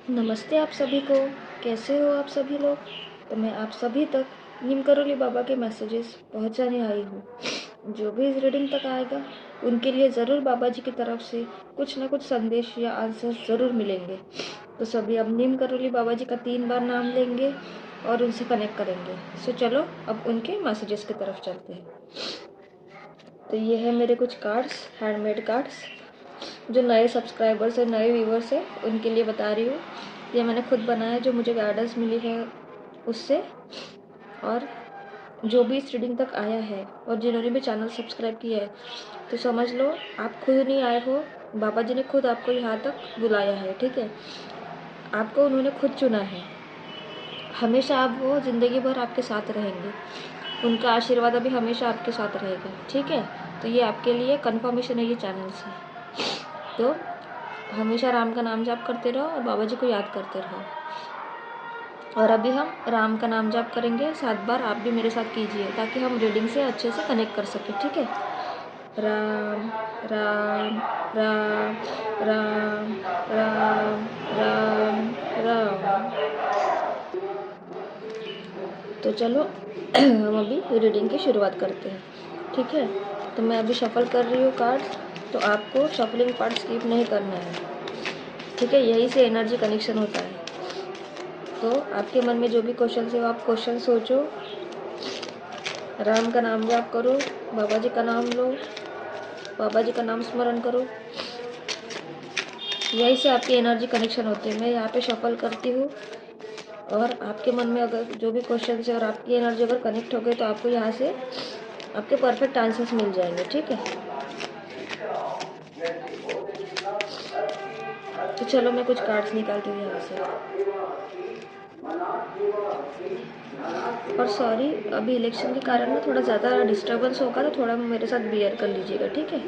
नमस्ते आप सभी को। कैसे हो आप सभी लोग। तो मैं आप सभी तक नीम करोली बाबा के मैसेजेस पहुंचाने आई हूँ। जो भी इस रीडिंग तक आएगा उनके लिए ज़रूर बाबा जी की तरफ से कुछ ना कुछ संदेश या आंसर ज़रूर मिलेंगे। तो सभी अब नीम करोली बाबा जी का 3 बार नाम लेंगे और उनसे कनेक्ट करेंगे। सो चलो अब उनके मैसेजेस की तरफ चलते हैं। तो ये है मेरे कुछ कार्ड्स, हैंडमेड कार्ड्स, जो नए सब्सक्राइबर्स और नए व्यूवर्स हैं उनके लिए बता रही हूँ। ये मैंने खुद बनाया, जो मुझे गाइडेंस मिली है उससे। और जो भी इस रीडिंग तक आया है और जिन्होंने भी चैनल सब्सक्राइब किया है, तो समझ लो आप खुद नहीं आए हो, बाबा जी ने खुद आपको यहाँ तक बुलाया है। ठीक है, आपको उन्होंने खुद चुना है। हमेशा आप वो ज़िंदगी भर आपके साथ रहेंगे, उनका आशीर्वाद अभी हमेशा आपके साथ रहेगा। ठीक है, तो ये आपके लिए कंफर्मेशन है ये चैनल से। तो हमेशा राम का नाम जाप करते रहो और बाबा जी को याद करते रहो। और अभी हम राम का नाम जाप करेंगे 7 बार। आप भी मेरे साथ कीजिए ताकि हम रीडिंग से अच्छे से कनेक्ट कर सकें। ठीक है, राम राम राम राम राम राम राम। तो चलो हम अभी रीडिंग की शुरुआत करते हैं। ठीक है, तो मैं अभी शफल कर रही हूँ कार्ड्स, तो आपको शफलिंग पार्ट स्किप नहीं करना है। ठीक है, यही से एनर्जी कनेक्शन होता है। तो आपके मन में जो भी क्वेश्चन है वो आप क्वेश्चन सोचो, राम का नाम जाप करो, बाबा जी का नाम लो, बाबा जी का नाम स्मरण करो। यही से आपकी एनर्जी कनेक्शन होती है। मैं यहाँ पे शफल करती हूँ और आपके मन में अगर जो भी क्वेश्चन है और आपकी एनर्जी अगर कनेक्ट हो गई तो आपको यहाँ से आपके परफेक्ट आंसर्स मिल जाएंगे। ठीक है, तो चलो मैं कुछ कार्ड्स निकालती हूँ यहाँ से। और सॉरी, अभी इलेक्शन के कारण ना थोड़ा ज़्यादा डिस्टर्बेंस होगा, तो थोड़ा मेरे साथ बियर कर लीजिएगा। ठीक है,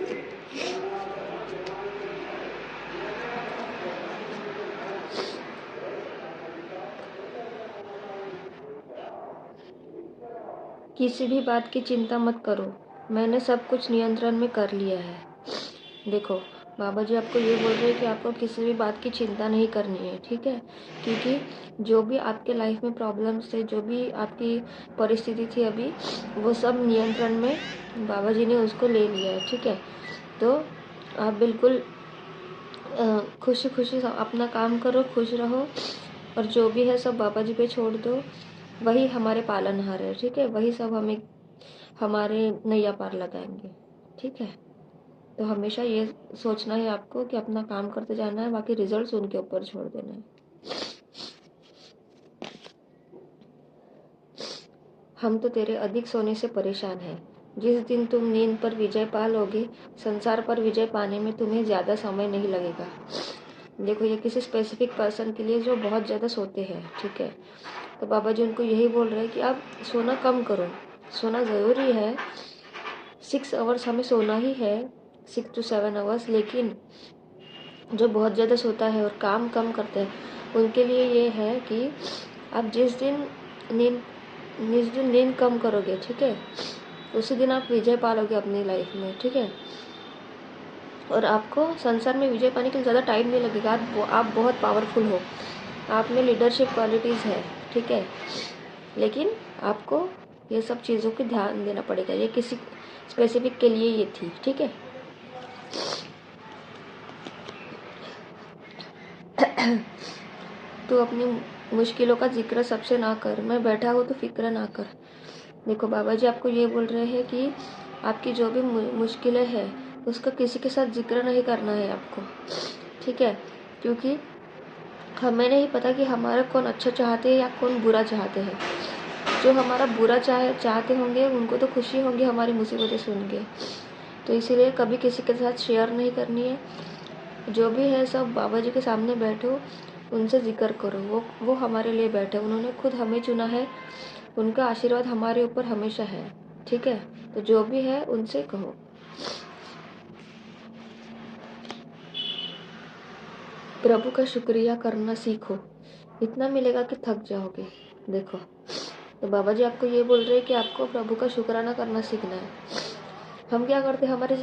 किसी भी बात की चिंता मत करो, मैंने सब कुछ नियंत्रण में कर लिया है। देखो, बाबा जी आपको ये बोल रहे हैं कि आपको किसी भी बात की चिंता नहीं करनी है। ठीक है, क्योंकि जो भी आपके लाइफ में प्रॉब्लम्स थे, जो भी आपकी परिस्थिति थी अभी, वो सब नियंत्रण में बाबा जी ने उसको ले लिया है। ठीक है, तो आप बिल्कुल खुशी खुशी अपना काम करो, खुश रहो, और जो भी है सब बाबा जी पे छोड़ दो। वही हमारे पालनहार है। ठीक है, वही सब हमें हमारे नैया पार लगाएंगे। ठीक है, तो हमेशा ये सोचना है आपको कि अपना काम करते जाना है, बाकी रिजल्ट्स उनके ऊपर छोड़ देना है। हम तो तेरे अधिक सोने से परेशान हैं। जिस दिन तुम नींद पर विजय पा लोगे, संसार पर विजय पाने में तुम्हें ज़्यादा समय नहीं लगेगा। देखो, ये किसी स्पेसिफिक पर्सन के लिए जो बहुत ज़्यादा सोते हैं। ठीक है, तो बाबा जी उनको यही बोल रहे हैं कि आप सोना कम करो। सोना ज़रूरी है, 6 आवर्स हमें सोना ही है, 6 to 7 आवर्स। लेकिन जो बहुत ज़्यादा सोता है और काम कम करते हैं, उनके लिए ये है कि आप जिस दिन नींद कम करोगे, ठीक है, उसी दिन आप विजय पालोगे अपनी लाइफ में। ठीक है, और आपको संसार में विजय पाने के लिए ज़्यादा टाइम नहीं लगेगा। आप बहुत पावरफुल हो, आप में लीडरशिप क्वालिटीज़ है। ठीक है, लेकिन आपको ये सब चीज़ों की ध्यान देना पड़ेगा। ये किसी स्पेसिफिक के लिए ये थी। ठीक है, तो अपनी मुश्किलों का जिक्र सबसे ना कर, मैं बैठा हूँ तो फिक्र ना कर। देखो, बाबा जी आपको ये बोल रहे हैं कि आपकी जो भी मुश्किलें हैं उसका किसी के साथ जिक्र नहीं करना है आपको। ठीक है, क्योंकि हमें नहीं पता कि हमारा कौन अच्छा चाहते हैं या कौन बुरा चाहते हैं। जो हमारा बुरा चाहते होंगे उनको तो खुशी होंगी हमारी मुसीबतें सुन के, तो इसीलिए कभी किसी के साथ शेयर नहीं करनी है। जो भी है सब बाबा जी के सामने बैठो, उनसे जिक्र करो। वो हमारे लिए बैठे, उन्होंने खुद हमें चुना है, उनका आशीर्वाद हमारे ऊपर हमेशा है। ठीक है, तो जो भी है उनसे कहो। प्रभु का शुक्रिया करना सीखो, इतना मिलेगा कि थक जाओगे। देखो, तो बाबा जी आपको ये बोल रहे हैं कि आपको प्रभु का शुक्राना करना सीखना है। हम क्या करते हैं, हमारी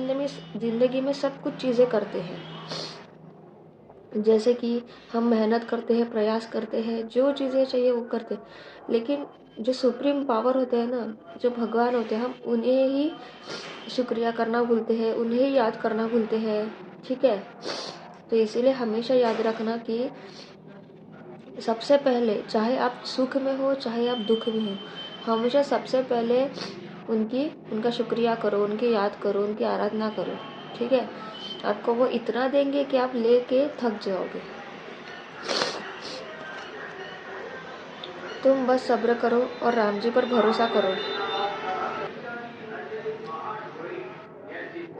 ज़िंदगी में सब कुछ चीज़ें करते हैं, जैसे कि हम मेहनत करते हैं, प्रयास करते हैं, जो चीज़ें चाहिए वो करते हैं, लेकिन जो सुप्रीम पावर होते हैं ना, जो भगवान होते हैं, हम उन्हें ही शुक्रिया करना भूलते हैं, उन्हें ही याद करना भूलते हैं। ठीक है, तो इसीलिए हमेशा याद रखना कि सबसे पहले, चाहे आप सुख में हो चाहे आप दुख में हो, हमेशा सबसे पहले उनका शुक्रिया करो, उनकी याद करो, उनकी आराधना करो। ठीक है, आपको वो इतना देंगे कि आप लेके थक जाओगे। तुम बस सब्र करो और राम जी पर भरोसा करो।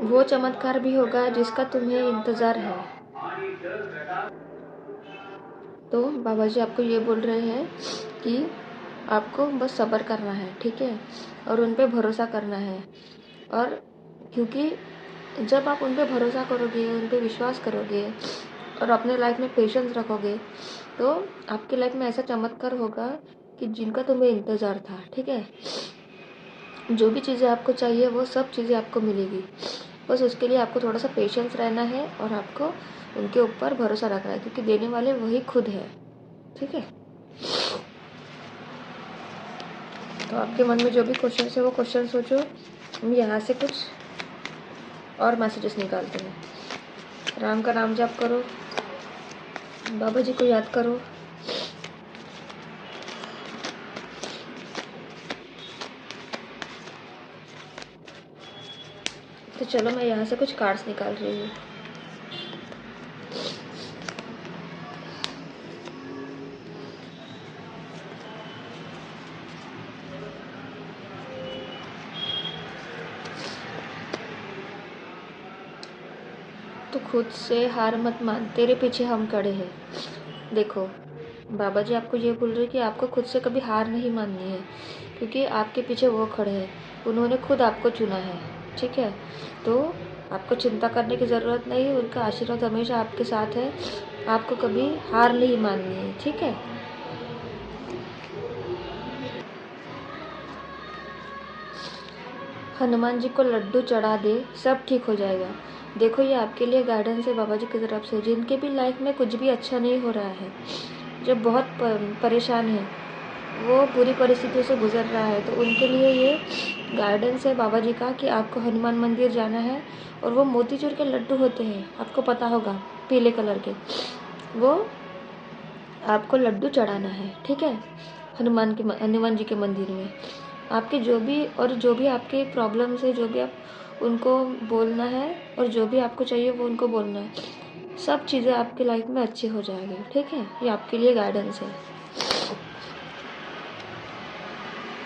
वो चमत्कार भी होगा जिसका तुम्हें इंतजार है। तो बाबा जी आपको ये बोल रहे हैं कि आपको बस सब्र करना है। ठीक है, और उन पे भरोसा करना है। और क्योंकि जब आप उन पे भरोसा करोगे, उन पे विश्वास करोगे और अपने लाइफ में पेशेंस रखोगे, तो आपकी लाइफ में ऐसा चमत्कार होगा कि जिनका तुम्हें इंतज़ार था। ठीक है, जो भी चीज़ें आपको चाहिए वो सब चीज़ें आपको मिलेगी। बस उसके लिए आपको थोड़ा सा पेशेंस रहना है और आपको उनके ऊपर भरोसा रखना है, क्योंकि देने वाले वही खुद है। ठीक है, तो आपके मन में जो भी क्वेश्चन है वो क्वेश्चन सोचो। हम यहाँ से कुछ और मैसेजेस निकालते हैं। राम का नाम जाप करो, बाबा जी को याद करो। तो चलो मैं यहाँ से कुछ कार्ड्स निकाल रही हूँ। तो खुद से हार मत मान, तेरे पीछे हम खड़े हैं। देखो, बाबा जी आपको ये बोल रहे हैं कि आपको खुद से कभी हार नहीं माननी है, क्योंकि आपके पीछे वो खड़े हैं, उन्होंने खुद आपको चुना है। ठीक है, तो आपको चिंता करने की ज़रूरत नहीं है, उनका आशीर्वाद हमेशा आपके साथ है। आपको कभी हार नहीं माननी है। ठीक है, हनुमान जी को लड्डू चढ़ा दे, सब ठीक हो जाएगा। देखो, ये आपके लिए गाइडेंस है बाबा जी की तरफ से। जिनके भी लाइफ में कुछ भी अच्छा नहीं हो रहा है, जो बहुत परेशान है, वो बुरी परिस्थितियों से गुजर रहा है, तो उनके लिए ये गाइडेंस है बाबा जी का कि आपको हनुमान मंदिर जाना है। और वो मोतीचूर के लड्डू होते हैं, आपको पता होगा, पीले कलर के, वो आपको लड्डू चढ़ाना है। ठीक है, हनुमान जी के मंदिर में आपके जो भी आपके प्रॉब्लम्स है, जो भी आप उनको बोलना है और जो भी आपको चाहिए वो उनको बोलना है। सब चीज़ें आपकी लाइफ में अच्छी हो जाएगी। ठीक है, ये आपके लिए गाइडेंस है।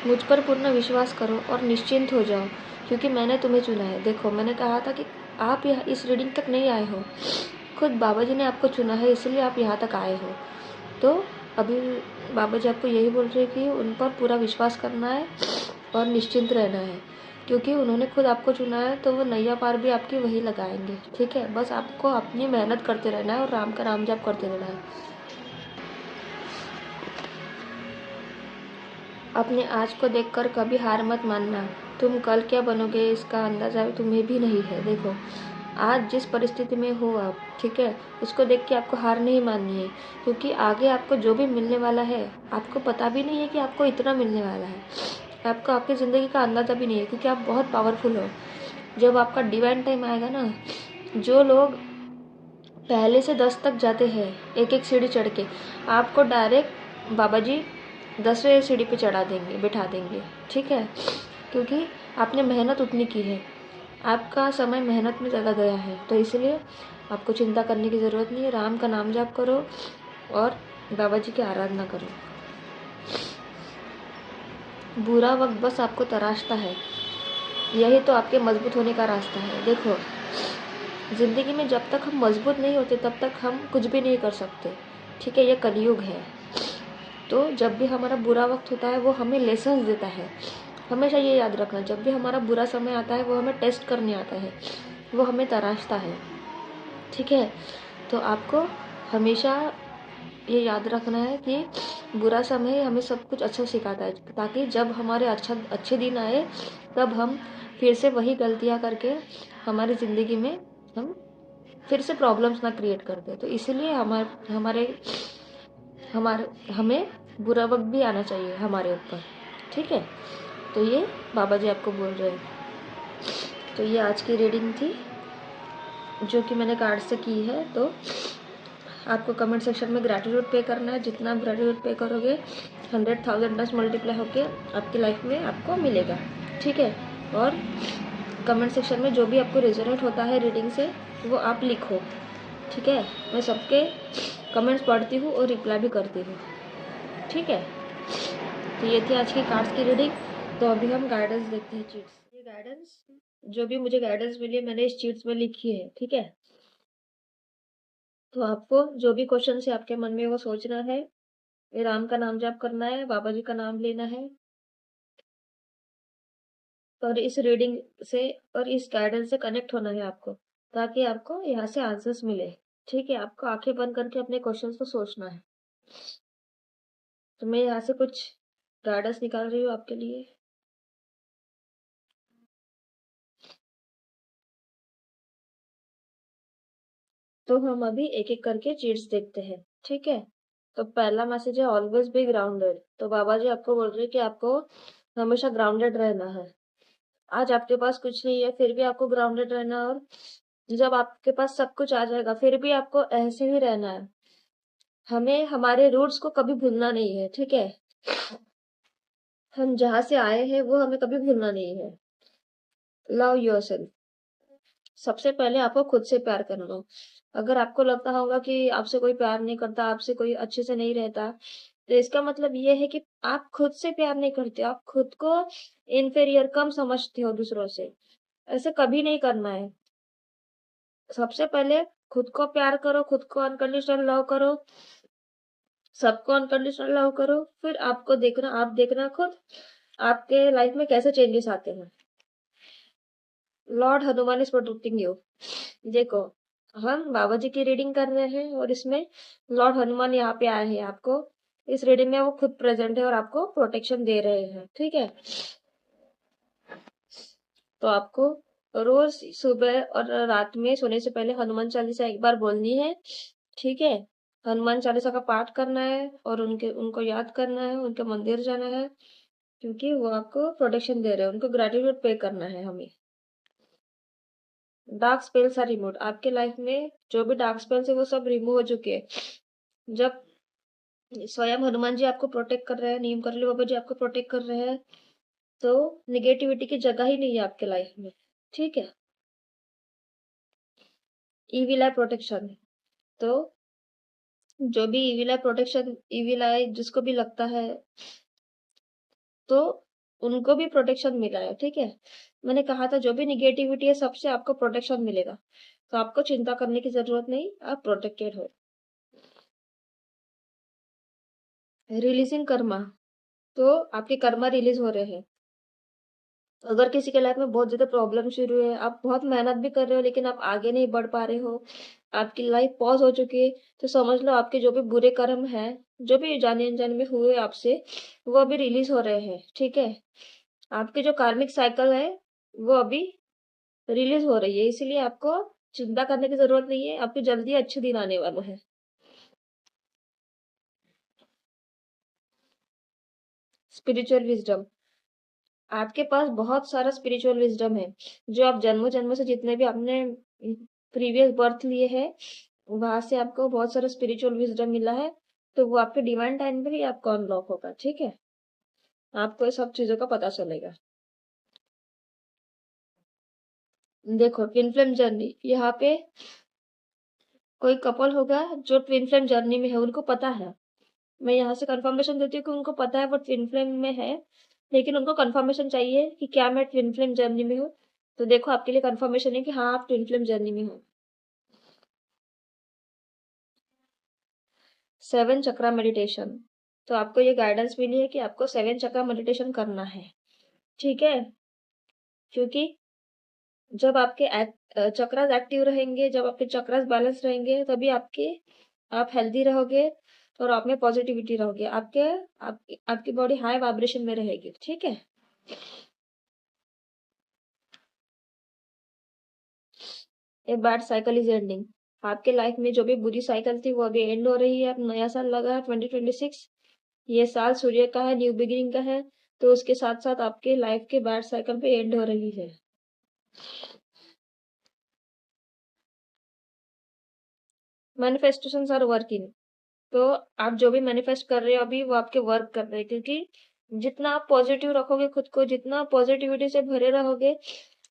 मुझ पर पूर्ण विश्वास करो और निश्चिंत हो जाओ, क्योंकि मैंने तुम्हें चुना है। देखो, मैंने कहा था कि आप यहाँ इस रीडिंग तक नहीं आए हो, खुद बाबा जी ने आपको चुना है, इसलिए आप यहाँ तक आए हो। तो अभी बाबा जी आपको यही बोल रहे हैं कि उन पर पूरा विश्वास करना है और निश्चिंत रहना है, क्योंकि उन्होंने खुद आपको चुना है, तो वो नैया पार भी आपकी वही लगाएंगे। ठीक है, बस आपको अपनी मेहनत करते रहना है और राम का नाम जाप करते रहना है। अपने आज को देखकर कभी हार मत मानना। तुम कल क्या बनोगे इसका अंदाज़ा तुम्हें भी नहीं है। देखो, आज जिस परिस्थिति में हो आप, ठीक है, उसको देख के आपको हार नहीं माननी है, क्योंकि आगे आपको जो भी मिलने वाला है, आपको पता भी नहीं है कि आपको इतना मिलने वाला है। आपको आपकी ज़िंदगी का अंदाज़ा भी नहीं है, क्योंकि आप बहुत पावरफुल हो। जब आपका डिवाइन टाइम आएगा ना, जो लोग पहले से 10 तक जाते हैं एक एक सीढ़ी चढ़ के, आपको डायरेक्ट बाबा जी 10वें सीढ़ी पे चढ़ा देंगे, बिठा देंगे। ठीक है, क्योंकि आपने मेहनत उतनी की है, आपका समय मेहनत में ज़्यादा गया है, तो इसलिए आपको चिंता करने की ज़रूरत नहीं है। राम का नाम जाप करो और बाबा जी की आराधना करो। बुरा वक्त बस आपको तराशता है, यही तो आपके मजबूत होने का रास्ता है। देखो, ज़िंदगी में जब तक हम मजबूत नहीं होते तब तक हम कुछ भी नहीं कर सकते। ठीक है, ये कलयुग है। तो जब भी हमारा बुरा वक्त होता है वो हमें लेसन्स देता है। हमेशा ये याद रखना, जब भी हमारा बुरा समय आता है वो हमें टेस्ट करने आता है, वो हमें तराशता है। ठीक है, तो आपको हमेशा ये याद रखना है कि बुरा समय हमें सब कुछ अच्छा सिखाता है, ताकि जब हमारे अच्छे दिन आए तब हम फिर से वही गलतियाँ करके हमारी ज़िंदगी में हम फिर से प्रॉब्लम्स ना क्रिएट कर दे। तो इसीलिए हमारे हमारे हमें बुरा वक्त भी आना चाहिए हमारे ऊपर, ठीक है। तो ये बाबा जी आपको बोल रहे हैं। तो ये आज की रीडिंग थी जो कि मैंने कार्ड से की है। तो आपको कमेंट सेक्शन में ग्रैटिट्यूड पे करना है। जितना आप ग्रैटिट्यूड पे करोगे 100,000 प्लस मल्टीप्लाई होकर आपकी लाइफ में आपको मिलेगा, ठीक है। और कमेंट सेक्शन में जो भी आपको रिजोनेट होता है रीडिंग से वो आप लिखो, ठीक है। मैं सबके कमेंट्स पढ़ती हूँ और रिप्लाई भी करती हूँ, ठीक है। तो ये थी आज की कार्ड्स की रीडिंग। तो अभी हम गाइडेंस देखते हैं चीट्स। ये गाइडेंस जो भी मुझे गाइडेंस मिली है मैंने इस चीट्स में लिखी है, ठीक है। तो आपको जो भी क्वेश्चन है आपके मन में वो सोचना है, राम का नाम जाप करना है, बाबा जी का नाम लेना है और इस रीडिंग से और इस गाइडेंस से कनेक्ट होना है आपको, ताकि आपको यहाँ से आंसर्स मिले, ठीक है। आपको आंखें बंद करके अपने क्वेश्चंस को सोचना है। तो मैं यहाँ से कुछ गाइडेंस निकाल रही हूँ आपके लिए। तो हम अभी एक एक करके चीट्स देखते हैं, ठीक है। तो पहला मैसेज है ऑलवेज बी ग्राउंडेड। तो बाबा जी आपको बोल रहे हैं कि आपको हमेशा ग्राउंडेड रहना है। आज आपके पास कुछ नहीं है फिर भी आपको ग्राउंडेड रहना है, और जब आपके पास सब कुछ आ जाएगा फिर भी आपको ऐसे ही रहना है। हमें हमारे रूट्स को कभी भूलना नहीं है, ठीक है। हम जहां से आए हैं वो हमें कभी भूलना नहीं है। Love yourself. सबसे पहले आपको खुद से प्यार करना। अगर आपको लगता होगा कि आपसे कोई प्यार नहीं करता, आपसे कोई अच्छे से नहीं रहता, तो इसका मतलब ये है कि आप खुद से प्यार नहीं करते, आप खुद को इन्फीरियर, कम समझते हो दूसरों से। ऐसे कभी नहीं करना है। सबसे पहले खुद को प्यार करो, खुद को अनकंडीशनल लव करो, सबको अनकंडीशनल लव करो। फिर आपको देखना, आप देखना खुद आपके लाइफ में कैसे चेंजेस आते हैं। Lord Hanuman is protecting you. देखो, हम बाबा जी की रीडिंग कर रहे हैं और इसमें लॉर्ड हनुमान यहाँ पे आए हैं। आपको इस रीडिंग में वो खुद प्रेजेंट है और आपको प्रोटेक्शन दे रहे हैं, ठीक है। तो आपको रोज सुबह और रात में सोने से पहले हनुमान चालीसा एक बार बोलनी है, ठीक है। हनुमान चालीसा का पाठ करना है और उनको याद करना है, उनके मंदिर जाना है, क्योंकि वो आपको प्रोटेक्शन दे रहे हैं। उनको ग्रेटिट्यूड पे करना है हमें। Dark spells are remove. आपके लाइफ में जो भी डार्क स्पेल्स है वो सब रिमूव हो चुके हैं। जब स्वयं हनुमान जी आपको प्रोटेक्ट कर रहे हैं, नीम करली बाबा जी आपको प्रोटेक्ट कर रहे हैं, तो निगेटिविटी की जगह ही नहीं है आपके लाइफ में, ठीक है। ईविल आई प्रोटेक्शन। तो जो भी ईविल आई प्रोटेक्शन, ईविल आई जिसको भी लगता है तो उनको भी प्रोटेक्शन मिला है, ठीक है। मैंने कहा था जो भी निगेटिविटी है सबसे आपको प्रोटेक्शन मिलेगा, तो आपको चिंता करने की जरूरत नहीं, आप प्रोटेक्टेड हो। रिलीजिंग कर्मा। तो आपके कर्मा रिलीज हो रहे हैं। अगर किसी के लाइफ में बहुत ज्यादा प्रॉब्लम शुरू है, आप बहुत मेहनत भी कर रहे हो लेकिन आप आगे नहीं बढ़ पा रहे हो, आपकी लाइफ पॉज हो चुकी है, तो समझ लो आपके जो भी बुरे कर्म है, जो भी जाने अनजाने में हुए आपसे, वो अभी रिलीज हो रहे हैं, ठीक है। आपके जो कार्मिक साइकिल है वो अभी रिलीज हो रही है, इसीलिए आपको चिंता करने की जरूरत नहीं है। आपके जल्दी अच्छे दिन आने वाले हैं। Spiritual wisdom. आपके पास बहुत सारा स्पिरिचुअल विजडम है, जो आप जन्मों जन्मों से जितने भी आपने प्रीवियस बर्थ लिए हैं वहां से आपको बहुत सारा स्पिरिचुअल विजडम मिला है। तो वो आपके डिवाइन टाइम पे ही आपको अनलॉक होगा, ठीक है। आपको ये सब चीजों का पता चलेगा। देखो, ट्विन फ्लेम जर्नी। यहाँ पे कोई कपल होगा जो ट्विन फ्लेम जर्नी में है, उनको पता है। मैं यहाँ से कंफर्मेशन देती हूँ कि उनको पता है वो ट्विन फ्लेम में है, लेकिन उनको कंफर्मेशन चाहिए कि क्या मैं ट्विन फ्लेम जर्नी में हूँ। तो देखो, आपके लिए कंफर्मेशन है कि हाँ आप ट्विन फ्लेम जर्नी में हो। 7 चक्रा मेडिटेशन। तो आपको ये गाइडेंस मिली है कि आपको 7 चक्रा मेडिटेशन करना है, ठीक है। क्योंकि जब आपके चक्रास एक्टिव रहेंगे, जब आपके चक्रास बैलेंस रहेंगे, तभी आप हेल्दी रहोगे और आप में पॉजिटिविटी रहोगे। आपकी बॉडी हाई वाइब्रेशन में रहेगी, ठीक है। A bad cycle is ending. आपके लाइफ में जो भी बुरी साइकिल थी वो अभी एंड हो रही है। अब नया साल लगा है 2026, ये साल सूर्य का है, न्यू बिगिनिंग का है। तो उसके साथ साथ आपके लाइफ के बैड साइकिल भी एंड हो रही है। Manifestations are working. तो आप जो भी मैनिफेस्ट कर रहे हो अभी वो आपके वर्क कर रहे हैं, क्योंकि जितना आप पॉजिटिव रखोगे खुद को, जितना पॉजिटिविटी से भरे रहोगे,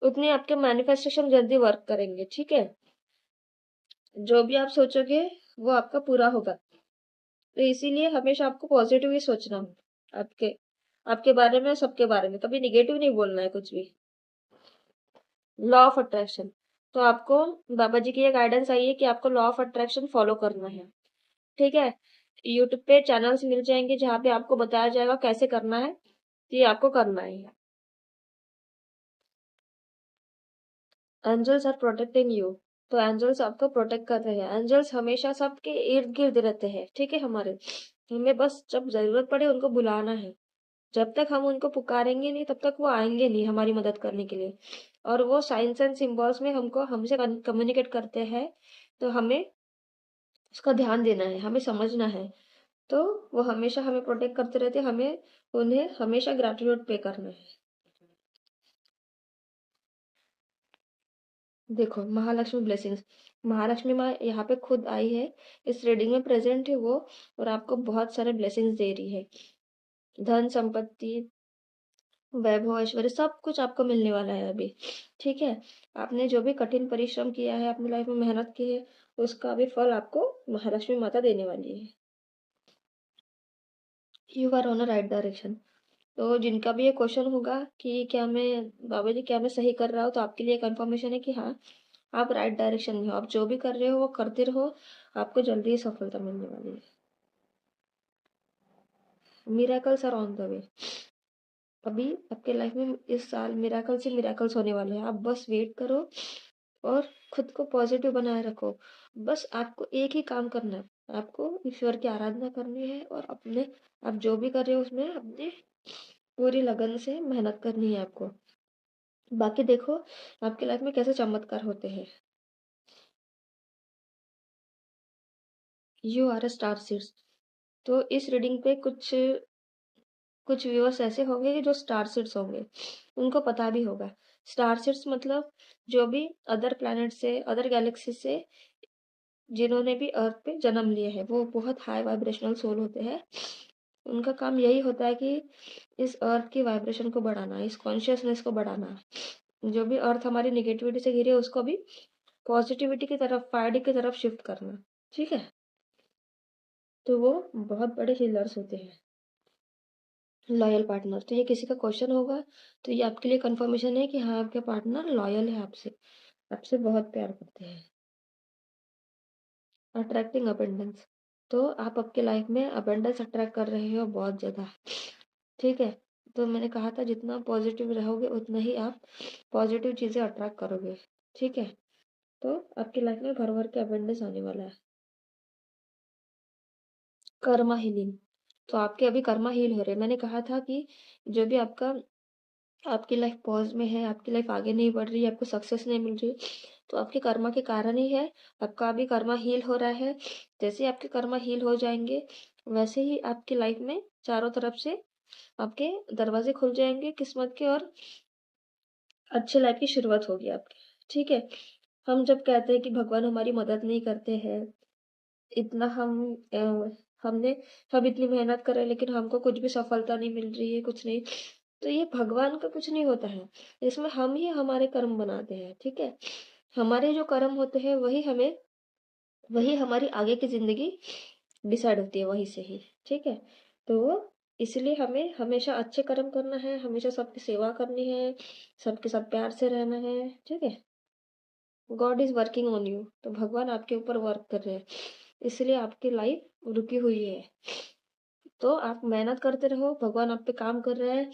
उतनी आपके मैनिफेस्टेशन जल्दी वर्क करेंगे। ठीक है, जो भी आप सोचोगे वो आपका पूरा होगा। तो इसीलिए हमेशा आपको पॉजिटिव ही सोचना हो, आपके आपके बारे में, सबके बारे में, कभी निगेटिव नहीं बोलना है कुछ भी। लॉ ऑफ अट्रैक्शन, तो आपको बाबा जी की ये गाइडेंस आई है कि आपको लॉ ऑफ अट्रैक्शन फॉलो करना है। ठीक है, यूट्यूब पे चैनल्स मिल जाएंगे जहाँ पे आपको बताया जाएगा कैसे करना है, ये आपको करना है। एंजल्स आर प्रोटेक्टिंग यू, तो एंजल्स आपको प्रोटेक्ट कर रहे हैं। एंजल्स हमेशा सबके इर्द गिर्द रहते हैं। ठीक है, हमारे, हमें बस जब जरूरत पड़े उनको बुलाना है। जब तक हम उनको पुकारेंगे नहीं तब तक वो आएंगे नहीं हमारी मदद करने के लिए। और वो साइंस एंड सिंबल्स में हमको हमसे कम्युनिकेट करते हैं। तो हमें उसका ध्यान देना है, हमें समझना है। तो वो हमेशा हमें प्रोटेक्ट करते रहते हैं, हमें उन्हें हमेशा ग्रैटिट्यूड पे करना है। देखो, महालक्ष्मी ब्लेसिंग्स, महालक्ष्मी माँ यहाँ पे खुद आई है, इस रीडिंग में प्रेजेंट है वो, और आपको बहुत सारे ब्लेसिंग्स दे रही है। धन संपत्ति, वैभव, ऐश्वर्य, सब कुछ आपको मिलने वाला है अभी। ठीक है, आपने जो भी कठिन परिश्रम किया है, अपनी लाइफ में मेहनत की है, उसका भी फल आपको महालक्ष्मी माता देने वाली है। You are on a right direction. तो जिनका भी ये क्वेश्चन होगा कि क्या मैं, बाबा जी क्या मैं सही कर रहा हूँ, तो आपके लिए कंफर्मेशन है कि हाँ, आप राइट डायरेक्शन में हो। आप जो भी कर रहे हो वो करते रहो, आपको जल्दी ही सफलता मिलने वाली है। Miracles are on the way. अभी आपके लाइफ में इस साल मिराकल से मिराकल्स होने वाले हैं। आप बस वेट करो और खुद को पॉजिटिव बनाए रखो। बस आपको एक ही काम करना है, आपको ईश्वर की आराधना करनी है और अपने, आप जो भी कर रहे हो उसमें अपनी पूरी लगन से मेहनत करनी है आपको। बाकी देखो आपकी लाइफ में कैसे चमत्कार होते हैं। You are a star seeds, तो इस रीडिंग पे कुछ कुछ व्यूअर्स ऐसे होंगे जो स्टार सीड्स होंगे, उनको पता भी होगा। स्टार सीड्स मतलब जो भी अदर प्लैनेट से, अदर गैलेक्सी से जिन्होंने भी अर्थ पे जन्म लिया है, वो बहुत हाई वाइब्रेशनल सोल होते हैं। उनका काम यही होता है कि इस अर्थ की वाइब्रेशन को बढ़ाना, इस कॉन्शियसनेस को बढ़ाना। जो भी अर्थ हमारी निगेटिविटी से घिरी है उसको भी पॉजिटिविटी की तरफ, फाइड की तरफ शिफ्ट करना। ठीक है, तो वो बहुत बड़े हीलर्स होते हैं। लॉयल पार्टनर, तो ये किसी का क्वेश्चन होगा तो ये आपके लिए कंफर्मेशन है कि हाँ, आपके पार्टनर लॉयल है आपसे, आपसे बहुत प्यार करते हैं। अट्रैक्टिंग अबेंडेंस, तो आप आपके लाइफ में अबेंडेंस अट्रैक्ट कर रहे हो बहुत ज़्यादा। ठीक है, तो मैंने कहा था जितना पॉजिटिव रहोगे उतना ही आप पॉजिटिव चीज़ें अट्रैक्ट करोगे। ठीक है, तो आपकी लाइफ में भर भर के अबेंडेंस आने वाला है। कर्मा हीलिंग, तो आपके अभी कर्मा हील हो रहे हैं। मैंने कहा था कि जो भी आपका, आपकी लाइफ पॉज में है, आपकी लाइफ आगे नहीं बढ़ रही है, आपको सक्सेस नहीं मिल रही, तो आपके कर्मा के कारण ही है। आपका अभी कर्मा हील हो रहा है। जैसे ही आपके कर्मा हील हो जाएंगे वैसे ही आपकी लाइफ में चारों तरफ से आपके दरवाजे खुल जाएंगे किस्मत के, और अच्छे लाइफ की शुरुआत होगी आपकी। ठीक है, हम जब कहते हैं कि भगवान हमारी मदद नहीं करते हैं, इतना हमने हम इतनी मेहनत कर रहे हैं लेकिन हमको कुछ भी सफलता नहीं मिल रही है, कुछ नहीं, तो ये भगवान का कुछ नहीं होता है। इसमें हम ही हमारे कर्म बनाते हैं। ठीक है, हमारे जो कर्म होते हैं वही हमारी आगे की जिंदगी डिसाइड होती है वहीं से ही। ठीक है, तो इसलिए हमें हमेशा अच्छे कर्म करना है, हमेशा सबकी सेवा करनी है, सबके साथ प्यार से रहना है। ठीक है, God is working on you, तो भगवान आपके ऊपर वर्क कर रहे हैं, इसलिए आपकी लाइफ रुकी हुई है। तो आप मेहनत करते रहो, भगवान आप पे काम कर रहे हैं।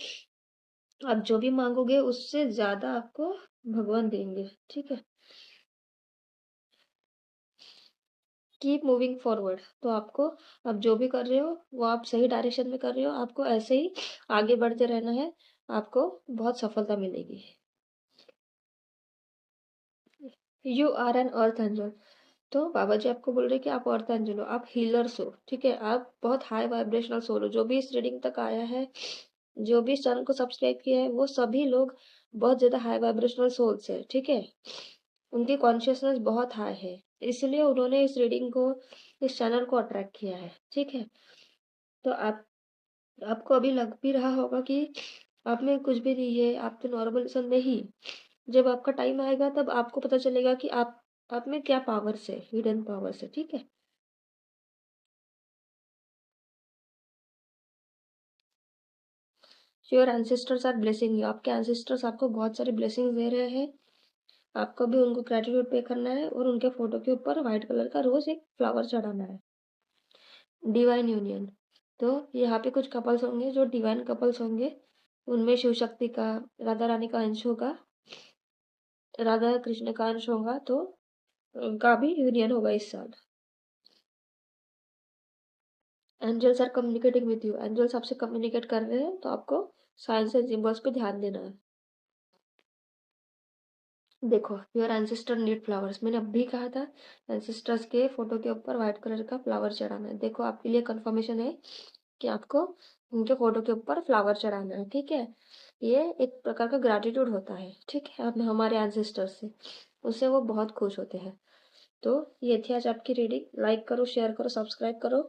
आप जो भी मांगोगे उससे ज्यादा आपको भगवान देंगे। ठीक है, कीप मूविंग फॉरवर्ड, तो आपको, आप जो भी कर रहे हो वो आप सही डायरेक्शन में कर रहे हो, आपको ऐसे ही आगे बढ़ते रहना है, आपको बहुत सफलता मिलेगी। You are an earth angel, तो बाबा जी आपको बोल रहे हैं कि आप अर्धांजल हो, आप हीलर्स हो, ठीक है, आप बहुत हाई वाइब्रेशनल सोल हो। जो भी इस रीडिंग तक आया है, जो भी इस चैनल को सब्सक्राइब किया है, वो सभी लोग बहुत ज्यादा हाई वाइब्रेशनल सोल्स है, ठीक है। उनकी कॉन्शियसनेस बहुत हाई है, इसलिए उन्होंने इस रीडिंग को, इस चैनल को अट्रैक्ट किया है, ठीक है। तो आपको अभी लग भी रहा होगा कि आप में कुछ भी नहीं है, आप तो नॉर्मल इंसान नहीं। जब आपका टाइम आएगा तब आपको पता चलेगा कि आप में क्या पावर्स है, हिडन पावर्स है, ठीक है। Your ancestors are blessing you, आपके एंसेस्टर्स आपको बहुत सारी ब्लेसिंग्स दे रहे हैं। आपको भी उनको ग्रेटिट्यूड पे करना है और उनके फोटो के ऊपर व्हाइट कलर का रोज एक फ्लावर चढ़ाना है। डिवाइन यूनियन, तो यहाँ पे कुछ कपल्स होंगे जो डिवाइन कपल्स होंगे। उनमें शिव शक्ति का, राधा रानी का अंश होगा, राधा कृष्ण का अंश होगा, तो उनका भी यूनियन होगा इस साल। Angels are communicating with you, angels आपसे कम्युनिकेट कर रहे हैं, तो आपको साइंस एंड सिंबल्स पे ध्यान देना है। देखो, योर एंसेस्टर नीड फ्लावर्स, मैंने अभी कहा था एंसेस्टर्स के फोटो के ऊपर व्हाइट कलर का फ्लावर चढ़ाना है। देखो, आपके लिए कंफर्मेशन है कि आपको उनके फोटो के ऊपर फ्लावर चढ़ाना है, ठीक है। ये एक प्रकार का ग्रैटिट्यूड होता है, ठीक है, अब हमारे एंसेस्टर्स से, उससे वो बहुत खुश होते हैं। तो ये थी आज आपकी रीडिंग। लाइक करो, शेयर करो, सब्सक्राइब करो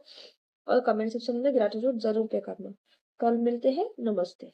और कमेंट सेक्शन में ग्रैटिट्यूड जरूर पे करना। कल मिलते हैं, नमस्ते।